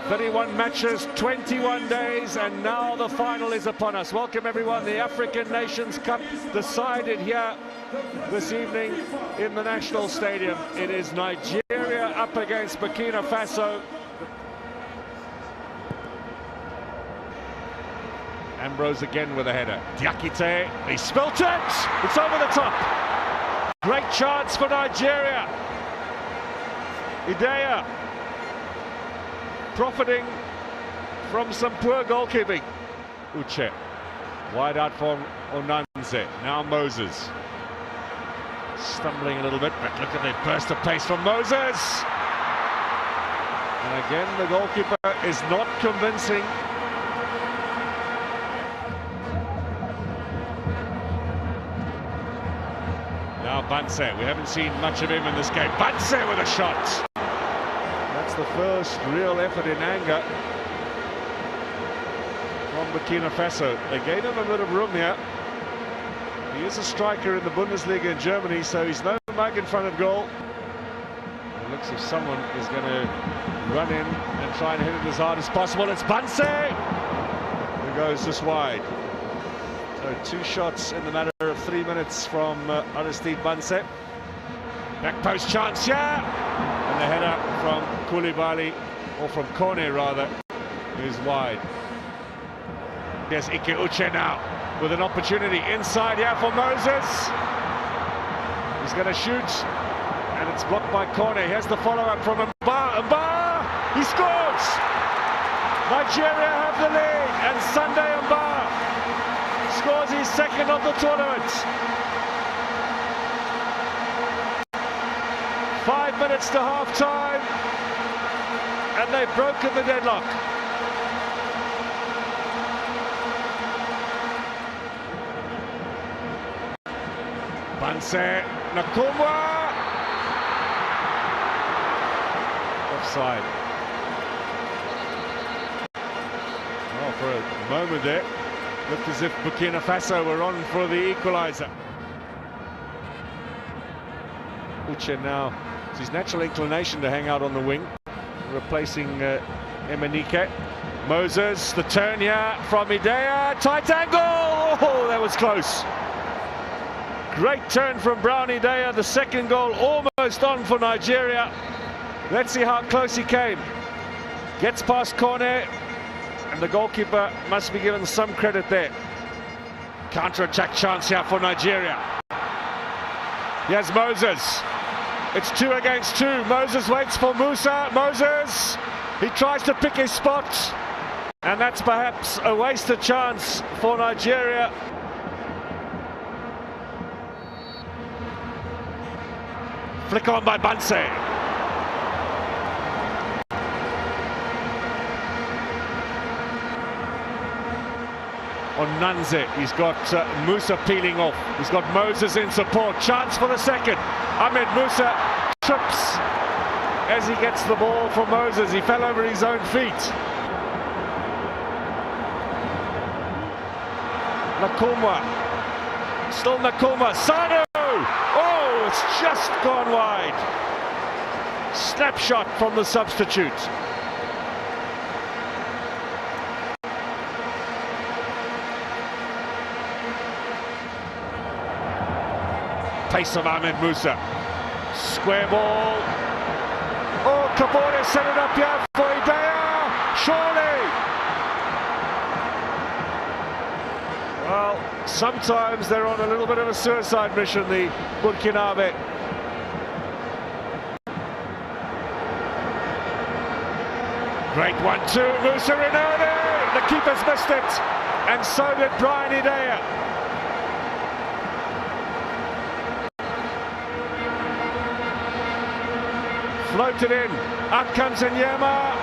31 matches, 21 days, and now the final is upon us. Welcome everyone. The African Nations Cup decided here this evening in the National Stadium. It is Nigeria up against Burkina Faso. Ambrose again with a header. Diakite, he spilt it! It's over the top. Great chance for Nigeria. Ideya profiting from some poor goalkeeping. Uche, wide out for Onanze. Now Moses. Stumbling a little bit, but look at the burst of pace from Moses. And again, the goalkeeper is not convincing. Now Banse, we haven't seen much of him in this game. Banse with a shot. That's the first real effort in anger from Burkina Faso. They gave him a bit of room here. He is a striker in the Bundesliga in Germany, so he's no mug in front of goal. It looks as if someone is going to run in and try and hit it as hard as possible. It's Banse who goes just wide. So 2 shots in the matter of 3 minutes from Aristide Banse. Back post chance, yeah! And the header from Koulibaly, or from Kone rather, is wide. There's Ike Uche now with an opportunity inside here for Moses. He's going to shoot, and it's blocked by Kone. Here's the follow-up from Mba. He scores! Nigeria have the lead, and Sunday Mba scores his second of the tournament. 5 minutes to half-time, and they've broken the deadlock. Banse, Nakumwa! Offside. Oh, for a moment there, looked as if Burkina Faso were on for the equaliser. Uche now, it's his natural inclination to hang out on the wing, replacing Emenike. Moses, the turn here from Ideya, tight angle! Oh, that was close. Great turn from Brown Ideya, the second goal almost on for Nigeria. Let's see how close he came. Gets past Kone, and the goalkeeper must be given some credit there. Counter-attack chance here for Nigeria. Here's Moses. It's 2 against 2. Moses waits for Musa. Moses, he tries to pick his spot, and that's perhaps a wasted chance for Nigeria. Flick on by Banse. Onanze, he's got Musa peeling off. He's got Moses in support. Chance for the second. Ahmed Musa trips as he gets the ball from Moses. He fell over his own feet. Nakumwa. Still Nakumwa. Sanu! Oh, it's just gone wide. Snapshot from the substitute. Pace of Ahmed Musa. Square ball. Oh, Kabore set it up here for Ideya. Surely. Well, sometimes they're on a little bit of a suicide mission, the Burkinabe. Great 1-2, Musa Rinone! The keeper's missed it, and so did Brian Ideya. Floated in, up comes Nyema.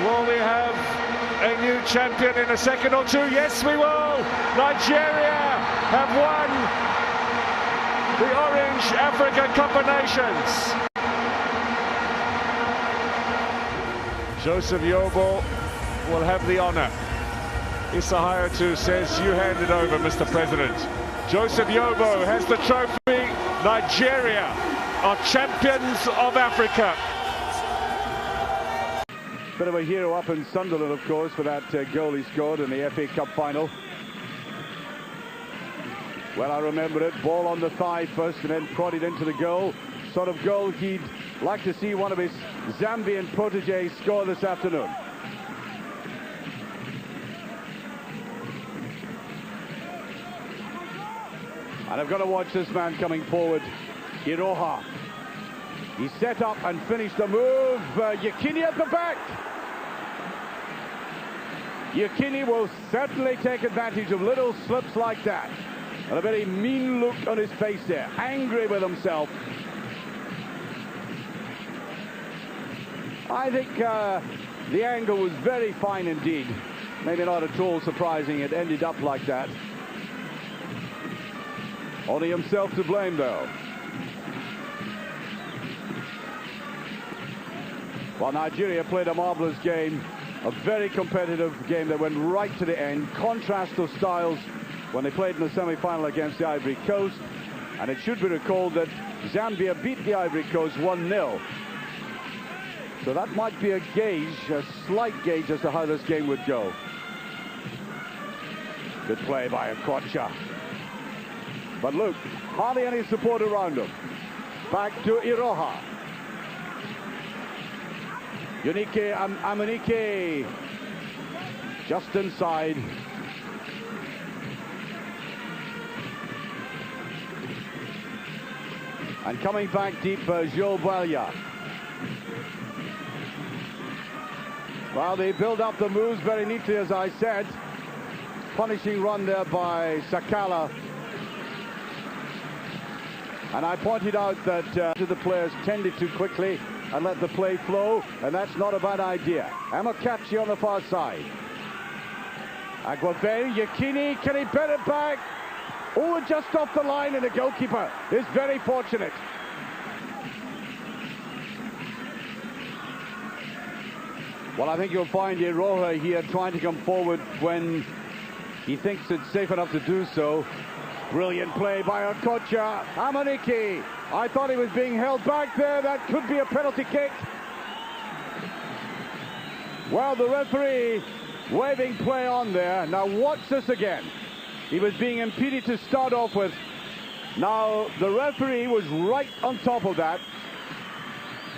Will we have a new champion in a second or two? Yes, we will. Nigeria have won the Orange Africa Cup of Nations. Joseph Yobo will have the honor. Issa Hayatu says, you hand it over, Mr. President. Joseph Yobo has the trophy. Nigeria are champions of Africa. Bit of a hero up in Sunderland, of course, for that goal he scored in the FA Cup final. Well, I remember it. Ball on the thigh first and then prodded into the goal. Sort of goal he'd like to see one of his Zambian proteges score this afternoon. And I've got to watch this man coming forward, Iroha. He set up and finished the move. Yekini at the back. Yekini will certainly take advantage of little slips like that. And a very mean look on his face there, angry with himself. I think the angle was very fine indeed. Maybe not at all surprising it ended up like that. Only himself to blame, though. Well, Nigeria played a marvellous game, a very competitive game that went right to the end. Contrast of styles when they played in the semi-final against the Ivory Coast. And it should be recalled that Zambia beat the Ivory Coast 1-0. So that might be a gauge, a slight gauge as to how this game would go. Good play by Okocha. But look, hardly any support around him. Back to Iroha. Unique Amanike just inside. And coming back deep, Joe Balya. Well, they build up the moves very neatly, as I said. Punishing run there by Sakala. And I pointed out that the players tended too quickly and let the play flow, and that's not a bad idea. Amokachi on the far side. Aguaveri, Yekini, can he bet it back? Oh, just off the line, and the goalkeeper is very fortunate. Well, I think you'll find Iroha here trying to come forward when he thinks it's safe enough to do so. Brilliant play by Okocha. Amaniki. I thought he was being held back there. That could be a penalty kick. Well, the referee waving play on there. Now watch this again. He was being impeded to start off with. Now the referee was right on top of that.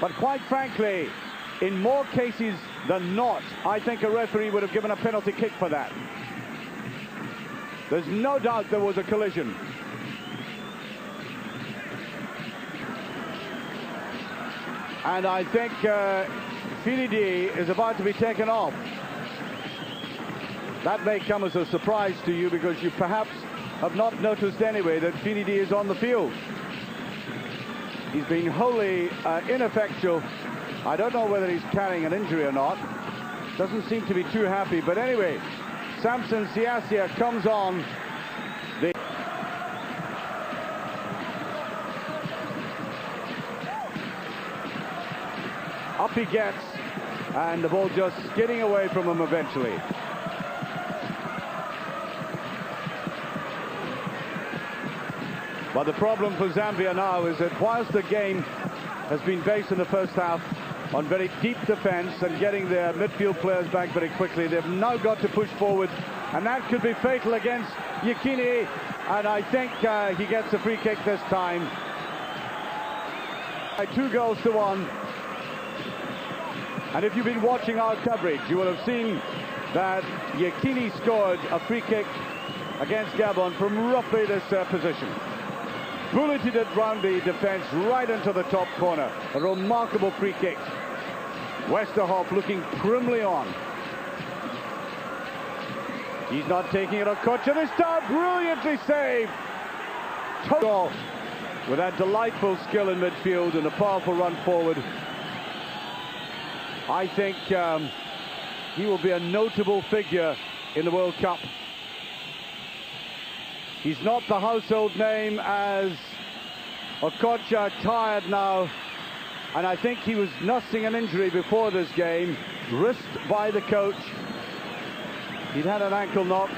But quite frankly, in more cases than not, I think a referee would have given a penalty kick for that. There's no doubt there was a collision. And I think Finidi is about to be taken off. That may come as a surprise to you because you perhaps have not noticed anyway that Finidi is on the field. He's been wholly ineffectual. I don't know whether he's carrying an injury or not. Doesn't seem to be too happy, but anyway, Samson Siasia comes on. Up he gets, and the ball just skidding away from him eventually. But the problem for Zambia now is that whilst the game has been based in the first half on very deep defense and getting their midfield players back very quickly, they've now got to push forward, and that could be fatal against Yekini, and I think he gets a free kick this time. 2-1. And if you've been watching our coverage, you will have seen that Yekini scored a free kick against Gabon from roughly this position. Bulleted it round the defence right into the top corner. A remarkable free kick. Westerhoff looking primly on. He's not taking it. Okocha this time, brilliantly saved. Total with that delightful skill in midfield and a powerful run forward. I think he will be a notable figure in the World Cup. He's not the household name as Okocha, tired now, and I think he was nursing an injury before this game, risked by the coach. He'd had an ankle knock.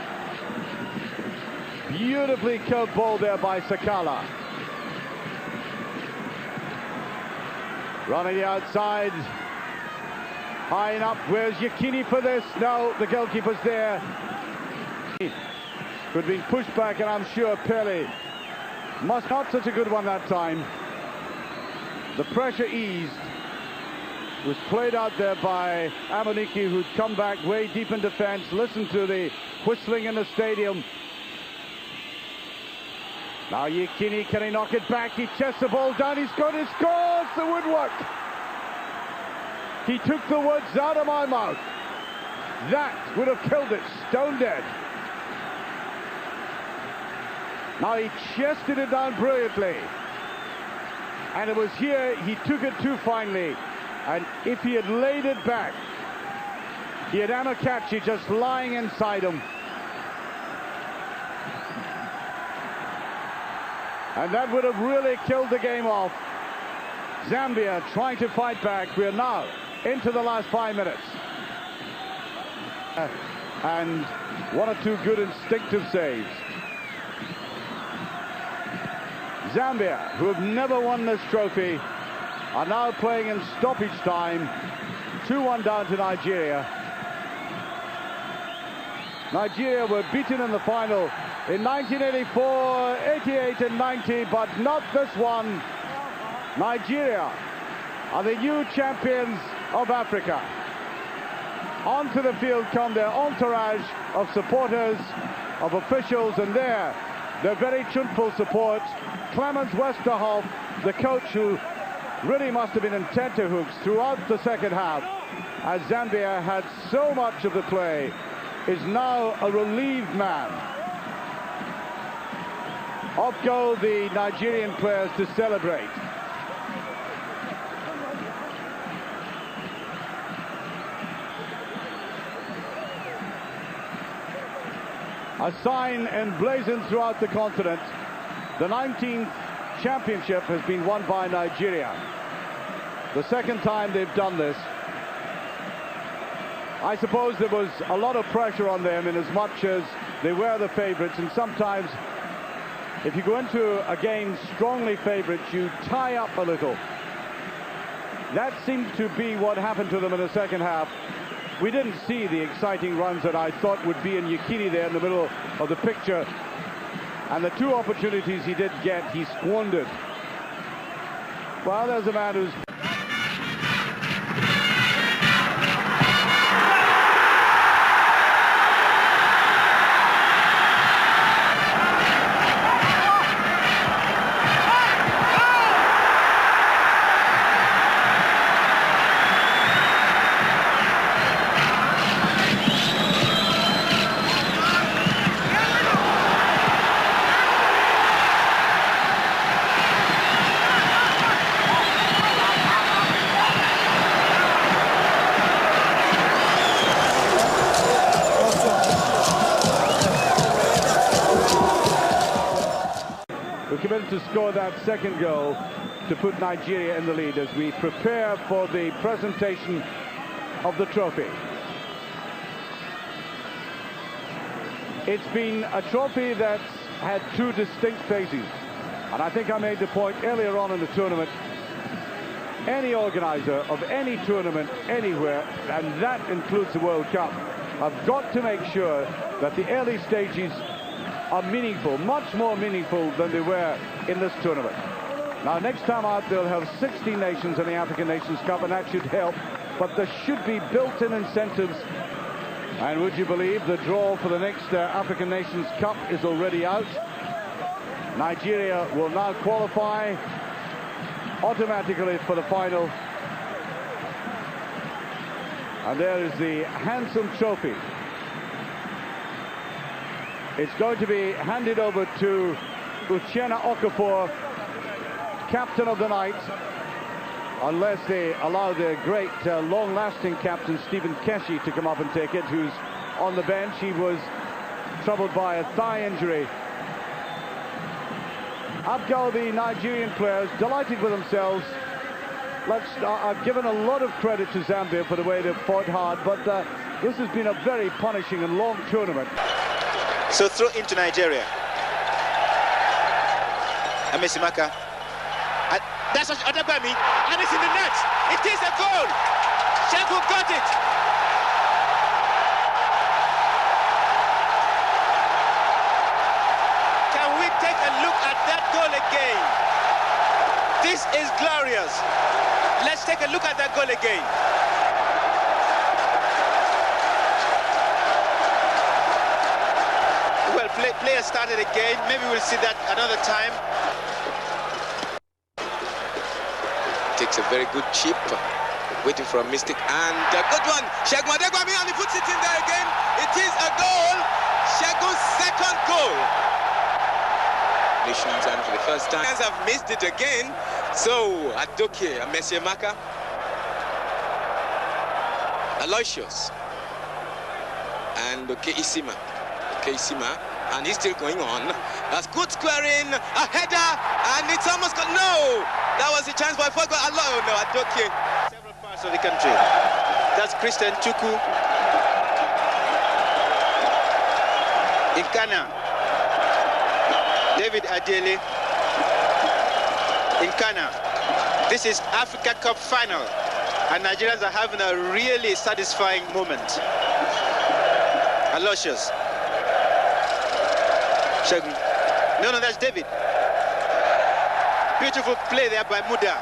Beautifully curved ball there by Sakala. Running the outside. High enough. Where's Yekini for this? No, the goalkeeper's there. Could be pushed back, and I'm sure Pele must not such a good one that time. The pressure eased. Was played out there by Amoniki, who'd come back way deep in defense. Listen to the whistling in the stadium. Now Yekini, can he knock it back? He chests the ball down, he scores the woodwork. He took the words out of my mouth. That would have killed it, stone dead. Now he chested it down brilliantly. And it was here he took it too finely. And if he had laid it back, he had Amokachi just lying inside him. And that would have really killed the game off. Zambia trying to fight back. We're now into the last 5 minutes. And one or two good instinctive saves. Zambia, who have never won this trophy, are now playing in stoppage time. 2-1 down to Nigeria. Nigeria were beaten in the final in 1984, 88 and 90, but not this one. Nigeria are the new champions of Africa. Onto the field come their entourage of supporters, of officials, and their very tuneful support. Clemens Westerhoff, the coach, who really must have been in tenterhooks throughout the second half, as Zambia had so much of the play, is now a relieved man. Off go the Nigerian players to celebrate. A sign emblazoned throughout the continent. The 19th championship has been won by Nigeria. The second time they've done this. I suppose there was a lot of pressure on them in as much as they were the favourites, and sometimes if you go into a game strongly favourites, you tie up a little. That seemed to be what happened to them in the second half. We didn't see the exciting runs that I thought would be in Yekini there in the middle of the picture. And the two opportunities he did get, he squandered. Well, there's a man who's... committed to score that second goal to put Nigeria in the lead as we prepare for the presentation of the trophy. It's been a trophy that's had two distinct phases, and I think I made the point earlier on in the tournament. Any organizer of any tournament anywhere, and that includes the World Cup, have got to make sure that the early stages are meaningful, much more meaningful than they were in this tournament. Now, next time out, they'll have 16 nations in the African Nations Cup, and that should help, but there should be built-in incentives. And would you believe the draw for the next African Nations Cup is already out? Nigeria will now qualify automatically for the final. And there is the handsome trophy. It's going to be handed over to Uchenna Okafor, captain of the night, unless they allow their great long-lasting captain Stephen Keshi to come up and take it, who's on the bench. He was troubled by a thigh injury. Up go the Nigerian players, delighted with themselves. I've given a lot of credit to Zambia for the way they've fought hard, but this has been a very punishing and long tournament. So throw into Nigeria. Amesimaka. That's Odegbami, and it's in the net. It is a goal. Shegun got it. Can we take a look at that goal again? This is glorious. Let's take a look at that goal again. Well, player started again. Maybe we'll see that another time. Takes a very good chip, waiting for a mistake, and a good one. Shegun Odegbami, and he puts it in there again. It is a goal. Shegun's second goal. Nations, and for the first time, have missed it again. So Adoke, Mesiemaka, Aloysius, and Okeisima, and he's still going on. That's good squaring, a header, and it's almost got no. That was a chance by Fogo. Oh no, Adoke. Several parts of the country. That's Christian Chuku. In Ghana, David Adele. In Ghana, this is Africa Cup final, and Nigerians are having a really satisfying moment. Aloysius. Shegun. No, that's David. Beautiful play there by Muda.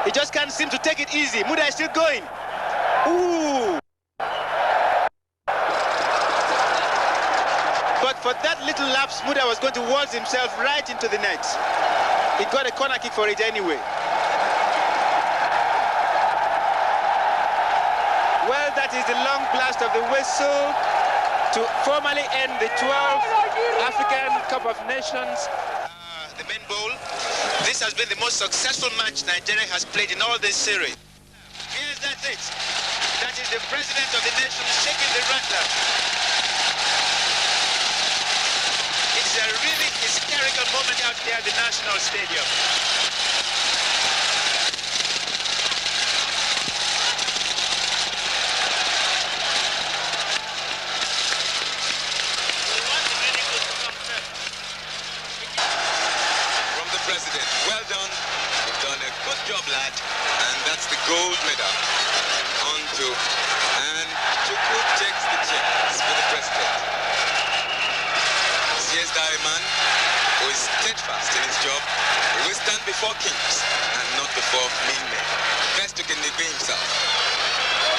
He just can't seem to take it easy. Muda is still going. Ooh! But for that little lapse, Muda was going to waltz himself right into the net. He got a corner kick for it anyway. Well, that is the long blast of the whistle to formally end the 12th African Cup of Nations. The main bowl. This has been the most successful match Nigeria has played in all this series. Yes, that's it. That is the president of the nation shaking the rattler. It's a really hysterical moment out there at the National Stadium. President, well done. You've done a good job, lad. And that's the gold medal. On to, and Chuku takes the chance for the president. Here's the man who is steadfast in his job. He will stand before kings and not before mean men. Best to can be himself.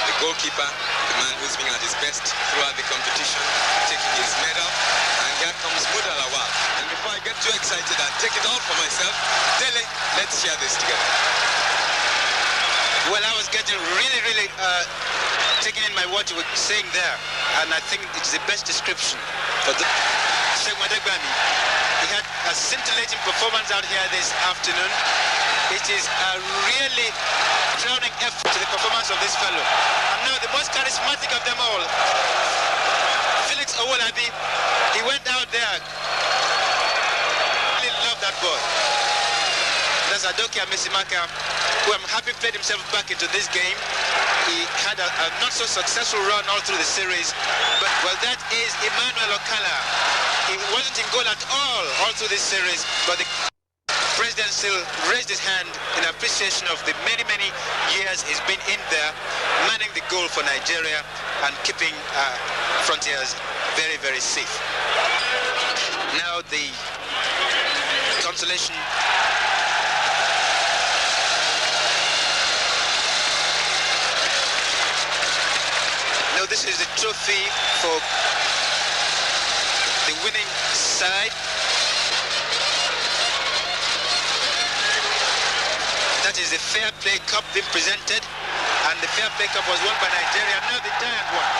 The goalkeeper, the man who's been at his best throughout the competition, taking his medal. And here comes Muda Lawal. And before I get too excited and take it all for myself, Dele, let's share this together. Well, I was getting really taking in my what you were saying there, and I think it's the best description for the Shegun Odegbami. He had a scintillating performance out here this afternoon. It is a really crowning effort to the performance of this fellow. And now the most charismatic of them all, Felix Owolabi, he went out there. I really love that boy. That's Adoke Mesiemaka, who I'm happy played himself back into this game. He had a not so successful run all through the series, but well, that is Emmanuel Okala. He wasn't in goal at all through this series, but the president still raised his hand in appreciation of the many years he's been in there, manning the goal for Nigeria and keeping frontiers very safe. Now the consolation. Now this is the trophy for the winning side. That is the Fair Play Cup being presented, and the Fair Play Cup was won by Nigeria, now the giant one.